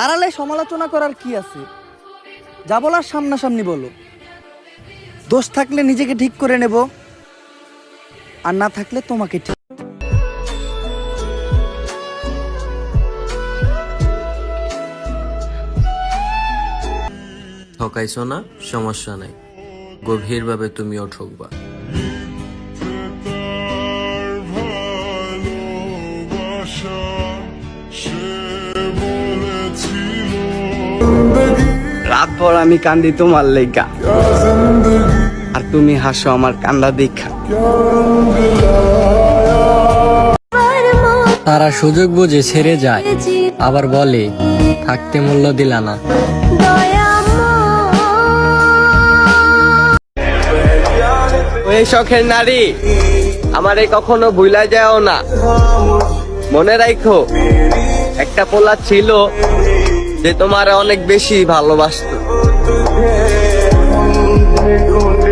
আড়ালে সমালোচনা করার কি আছে? যা বলার সামনাসামনি বলো। দোষ থাকলে নিজেকে ঠিক করে নেব, আর না থাকলে তোমাকে ঠিক। ঠকাইছো না, সমস্যা নাই, গভীরভাবে তুমিও ঠকবা। রাত ভর আমি কান্দি তোমার লেগা, আর তুমি হাসো আমার কান্দা দেখা। তারা সুযোগ বুঝে ছেড়ে যায়, আবার বলে থাকতে মূল্য দিলা না। ওই শখের নারী আমারে কখনো ভুলা যাও না। মনে রাখো, একটা পোলা ছিল যে তোমার অনেক বেশি ভালোবাসতো।